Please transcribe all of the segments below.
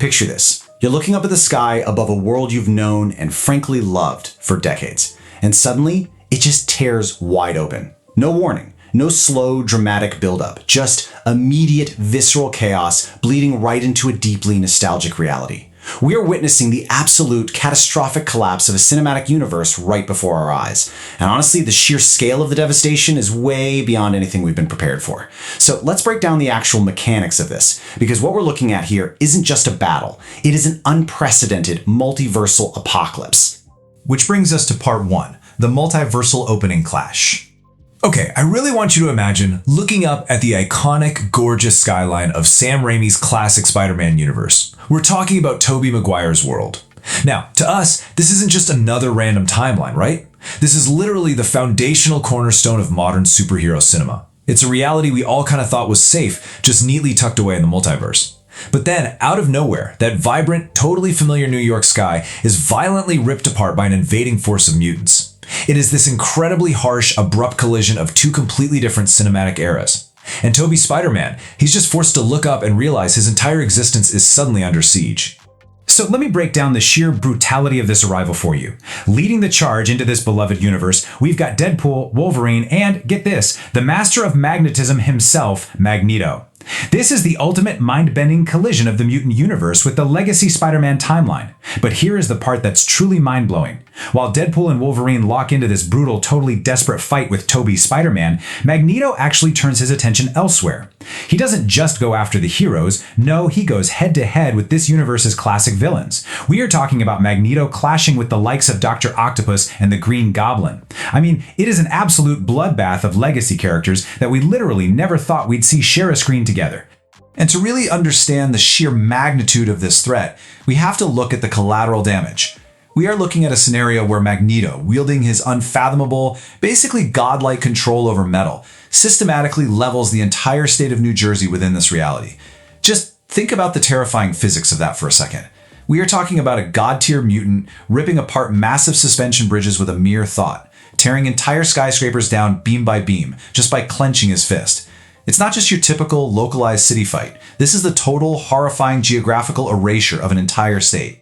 picture this. You're looking up at the sky above a world you've known and frankly loved for decades. And suddenly, it just tears wide open. No warning. No slow, dramatic buildup, just immediate, visceral chaos bleeding right into a deeply nostalgic reality. We are witnessing the absolute catastrophic collapse of a cinematic universe right before our eyes. And honestly, the sheer scale of the devastation is way beyond anything we've been prepared for. So let's break down the actual mechanics of this, because what we're looking at here isn't just a battle. It is an unprecedented multiversal apocalypse. Which brings us to part 1, the multiversal opening clash. Okay, I really want you to imagine looking up at the iconic, gorgeous skyline of Sam Raimi's classic Spider-Man universe. We're talking about Tobey Maguire's world. Now, to us, this isn't just another random timeline, right? This is literally the foundational cornerstone of modern superhero cinema. It's a reality we all kind of thought was safe, just neatly tucked away in the multiverse. But then, out of nowhere, that vibrant, totally familiar New York sky is violently ripped apart by an invading force of mutants. It is this incredibly harsh, abrupt collision of two completely different cinematic eras. And Tobey's Spider-Man, he's just forced to look up and realize his entire existence is suddenly under siege. So let me break down the sheer brutality of this arrival for you. Leading the charge into this beloved universe, we've got Deadpool, Wolverine, and, get this, the master of magnetism himself, Magneto. This is the ultimate mind-bending collision of the mutant universe with the legacy Spider-Man timeline. But here is the part that's truly mind-blowing. While Deadpool and Wolverine lock into this brutal, totally desperate fight with Tobey's Spider-Man, Magneto actually turns his attention elsewhere. He doesn't just go after the heroes, no, he goes head-to-head with this universe's classic villains. We are talking about Magneto clashing with the likes of Dr. Octopus and the Green Goblin. I mean, it is an absolute bloodbath of legacy characters that we literally never thought we'd see share a screen together. And to really understand the sheer magnitude of this threat, we have to look at the collateral damage. We are looking at a scenario where Magneto, wielding his unfathomable, basically godlike control over metal, systematically levels the entire state of New Jersey within this reality. Just think about the terrifying physics of that for a second. We are talking about a god-tier mutant ripping apart massive suspension bridges with a mere thought, tearing entire skyscrapers down beam by beam, just by clenching his fist. It's not just your typical localized city fight. This is the total, horrifying geographical erasure of an entire state.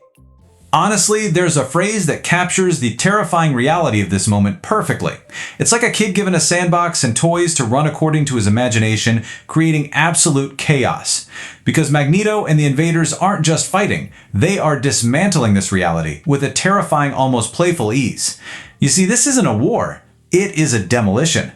Honestly, there's a phrase that captures the terrifying reality of this moment perfectly. It's like a kid given a sandbox and toys to run according to his imagination, creating absolute chaos. Because Magneto and the invaders aren't just fighting, they are dismantling this reality with a terrifying, almost playful ease. You see, this isn't a war, it is a demolition.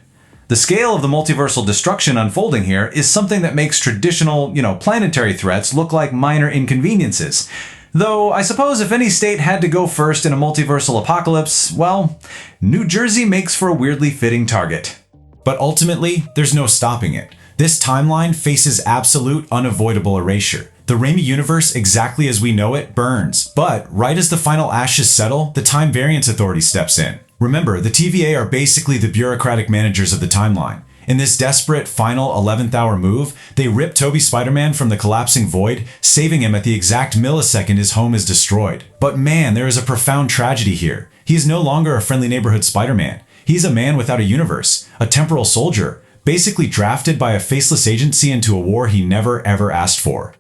The scale of the multiversal destruction unfolding here is something that makes traditional, planetary threats look like minor inconveniences. Though, I suppose if any state had to go first in a multiversal apocalypse, well, New Jersey makes for a weirdly fitting target. But ultimately, there's no stopping it. This timeline faces absolute, unavoidable erasure. The Raimi universe, exactly as we know it, burns. But right as the final ashes settle, the Time Variance Authority steps in. Remember, the TVA are basically the bureaucratic managers of the timeline. In this desperate, final 11th hour move, they rip Tobey Spider-Man from the collapsing void, saving him at the exact millisecond his home is destroyed. But man, there is a profound tragedy here. He is no longer a friendly neighborhood Spider-Man. He's a man without a universe, a temporal soldier, basically drafted by a faceless agency into a war he never ever asked for.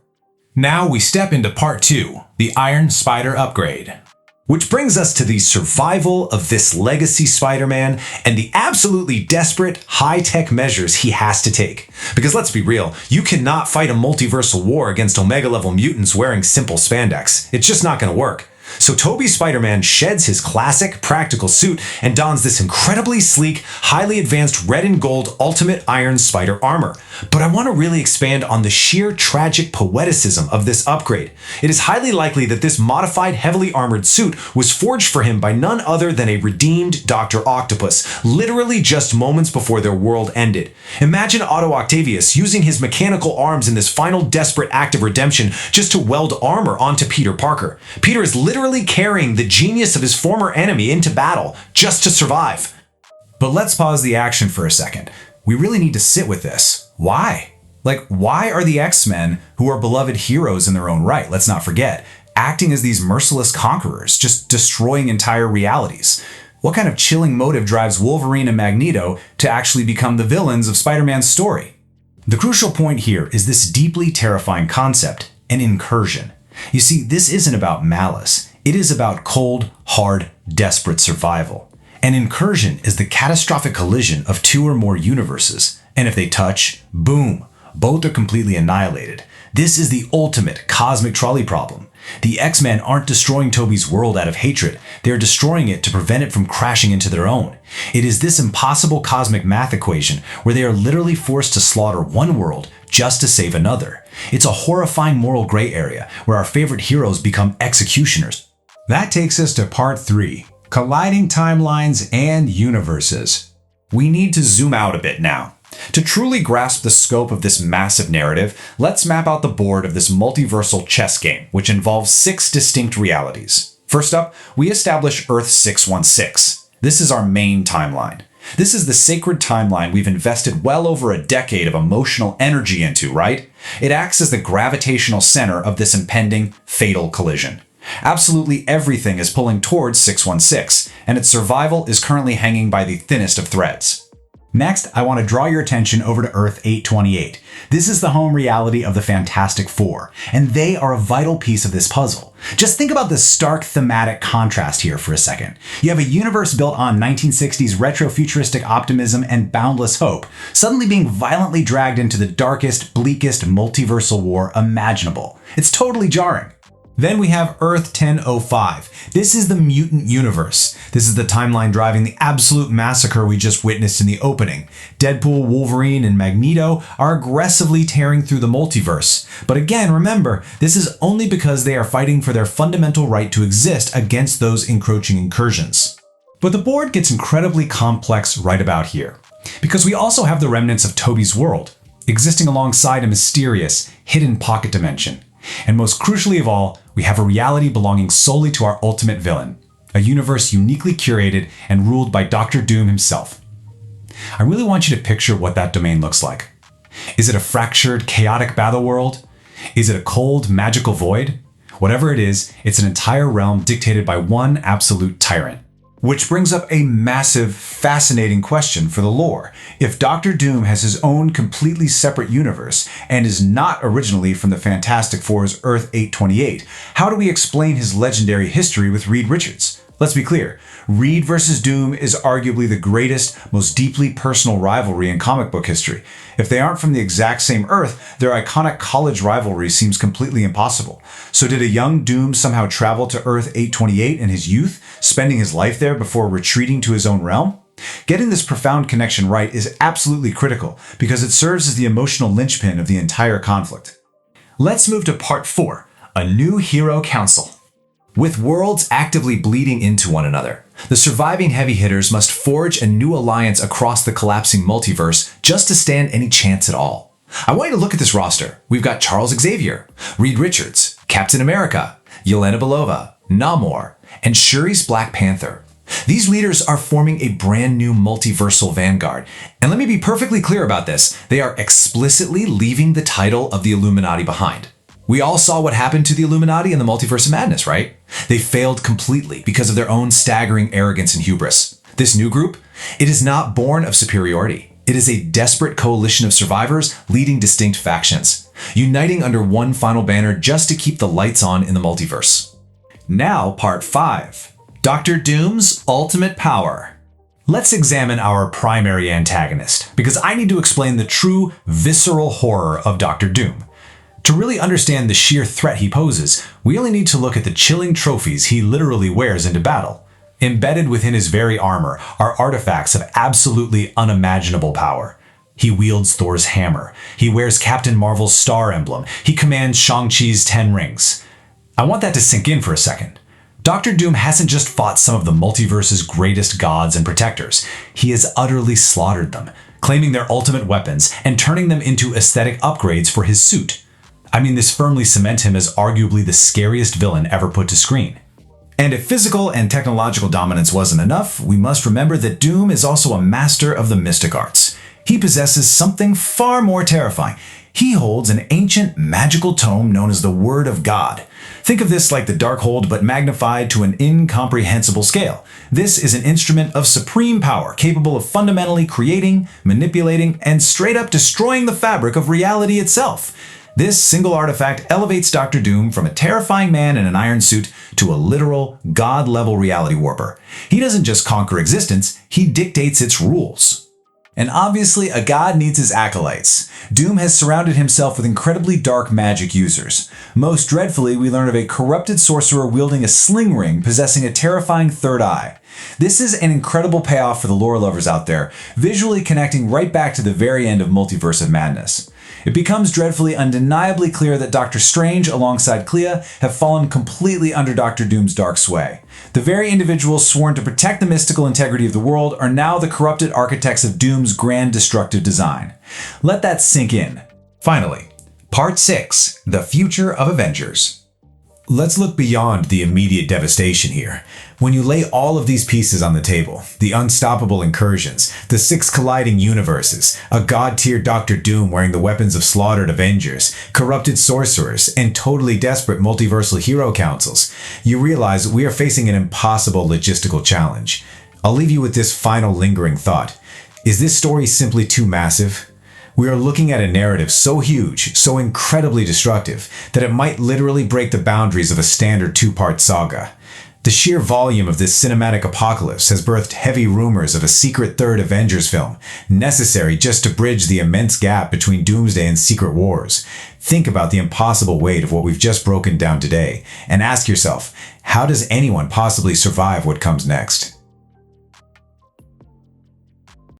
Now we step into part 2, the Iron Spider upgrade. Which brings us to the survival of this legacy Spider-Man and the absolutely desperate, high-tech measures he has to take. Because let's be real, you cannot fight a multiversal war against Omega-level mutants wearing simple spandex. It's just not going to work. So Tobey's Spider-Man sheds his classic practical suit and dons this incredibly sleek, highly advanced red and gold Ultimate Iron Spider armor. But I want to really expand on the sheer tragic poeticism of this upgrade. It is highly likely that this modified, heavily armored suit was forged for him by none other than a redeemed Dr. Octopus, literally just moments before their world ended. Imagine Otto Octavius using his mechanical arms in this final desperate act of redemption just to weld armor onto Peter Parker. Peter is literally carrying the genius of his former enemy into battle just to survive. But let's pause the action for a second. We really need to sit with this. Why? Why are the X-Men, who are beloved heroes in their own right, let's not forget, acting as these merciless conquerors, just destroying entire realities? What kind of chilling motive drives Wolverine and Magneto to actually become the villains of Spider-Man's story? The crucial point here is this deeply terrifying concept, an incursion. You see, this isn't about malice. It is about cold, hard, desperate survival. An incursion is the catastrophic collision of two or more universes, and if they touch, boom, both are completely annihilated. This is the ultimate cosmic trolley problem. The X-Men aren't destroying Toby's world out of hatred, they're destroying it to prevent it from crashing into their own. It is this impossible cosmic math equation where they are literally forced to slaughter one world just to save another. It's a horrifying moral gray area where our favorite heroes become executioners. That takes us to part 3, colliding timelines and universes. We need to zoom out a bit now. To truly grasp the scope of this massive narrative, let's map out the board of this multiversal chess game, which involves 6 distinct realities. First up, we establish Earth 616. This is our main timeline. This is the sacred timeline we've invested well over a decade of emotional energy into, right? It acts as the gravitational center of this impending, fatal collision. Absolutely everything is pulling towards 616, and its survival is currently hanging by the thinnest of threads. Next, I want to draw your attention over to Earth 828. This is the home reality of the Fantastic Four, and they are a vital piece of this puzzle. Just think about the stark thematic contrast here for a second. You have a universe built on 1960s retro-futuristic optimism and boundless hope, suddenly being violently dragged into the darkest, bleakest multiversal war imaginable. It's totally jarring. Then we have Earth 1005. This is the mutant universe. This is the timeline driving the absolute massacre we just witnessed in the opening. Deadpool, Wolverine, and Magneto are aggressively tearing through the multiverse. But again, remember, this is only because they are fighting for their fundamental right to exist against those encroaching incursions. But the board gets incredibly complex right about here, because we also have the remnants of Toby's world, existing alongside a mysterious, hidden pocket dimension. And most crucially of all, we have a reality belonging solely to our ultimate villain, a universe uniquely curated and ruled by Dr. Doom himself. I really want you to picture what that domain looks like. Is it a fractured, chaotic battle world? Is it a cold, magical void? Whatever it is, it's an entire realm dictated by one absolute tyrant. Which brings up a massive, fascinating question for the lore. If Dr. Doom has his own completely separate universe and is not originally from the Fantastic Four's Earth 828, how do we explain his legendary history with Reed Richards? Let's be clear, Reed versus Doom is arguably the greatest, most deeply personal rivalry in comic book history. If they aren't from the exact same Earth, their iconic college rivalry seems completely impossible. So did a young Doom somehow travel to Earth 828 in his youth, spending his life there before retreating to his own realm? Getting this profound connection right is absolutely critical because it serves as the emotional linchpin of the entire conflict. Let's move to part 4, a new hero council. With worlds actively bleeding into one another, the surviving heavy hitters must forge a new alliance across the collapsing multiverse just to stand any chance at all. I want you to look at this roster. We've got Charles Xavier, Reed Richards, Captain America, Yelena Belova, Namor, and Shuri's Black Panther. These leaders are forming a brand new multiversal vanguard. And let me be perfectly clear about this. They are explicitly leaving the title of the Illuminati behind. We all saw what happened to the Illuminati in the Multiverse of Madness, right? They failed completely because of their own staggering arrogance and hubris. This new group, it is not born of superiority. It is a desperate coalition of survivors leading distinct factions, uniting under one final banner just to keep the lights on in the multiverse. Now, part 5, Dr. Doom's ultimate power. Let's examine our primary antagonist, because I need to explain the true, visceral horror of Dr. Doom. To really understand the sheer threat he poses, we only need to look at the chilling trophies he literally wears into battle. Embedded within his very armor are artifacts of absolutely unimaginable power. He wields Thor's hammer. He wears Captain Marvel's star emblem. He commands Shang-Chi's 10 rings. I want that to sink in for a second. Dr. Doom hasn't just fought some of the multiverse's greatest gods and protectors. He has utterly slaughtered them, claiming their ultimate weapons and turning them into aesthetic upgrades for his suit. I mean, this firmly cements him as arguably the scariest villain ever put to screen. And if physical and technological dominance wasn't enough, we must remember that Doom is also a master of the mystic arts. He possesses something far more terrifying. He holds an ancient magical tome known as the Word of God. Think of this like the Darkhold but magnified to an incomprehensible scale. This is an instrument of supreme power capable of fundamentally creating, manipulating, and straight up destroying the fabric of reality itself. This single artifact elevates Doctor Doom from a terrifying man in an iron suit to a literal, god-level reality warper. He doesn't just conquer existence, he dictates its rules. And obviously, a god needs his acolytes. Doom has surrounded himself with incredibly dark magic users. Most dreadfully, we learn of a corrupted sorcerer wielding a sling ring possessing a terrifying third eye. This is an incredible payoff for the lore lovers out there, visually connecting right back to the very end of Multiverse of Madness. It becomes dreadfully undeniably clear that Doctor Strange alongside Clea have fallen completely under Doctor Doom's dark sway. The very individuals sworn to protect the mystical integrity of the world are now the corrupted architects of Doom's grand destructive design. Let that sink in. Finally, Part 6, The Future of Avengers. Let's look beyond the immediate devastation here. When you lay all of these pieces on the table, the unstoppable incursions, the 6 colliding universes, a god-tier Doctor Doom wearing the weapons of slaughtered Avengers, corrupted sorcerers, and totally desperate multiversal hero councils, you realize we are facing an impossible logistical challenge. I'll leave you with this final lingering thought. Is this story simply too massive? We are looking at a narrative so huge, so incredibly destructive, that it might literally break the boundaries of a standard 2-part saga. The sheer volume of this cinematic apocalypse has birthed heavy rumors of a secret third Avengers film, necessary just to bridge the immense gap between Doomsday and Secret Wars. Think about the impossible weight of what we've just broken down today, and ask yourself, how does anyone possibly survive what comes next?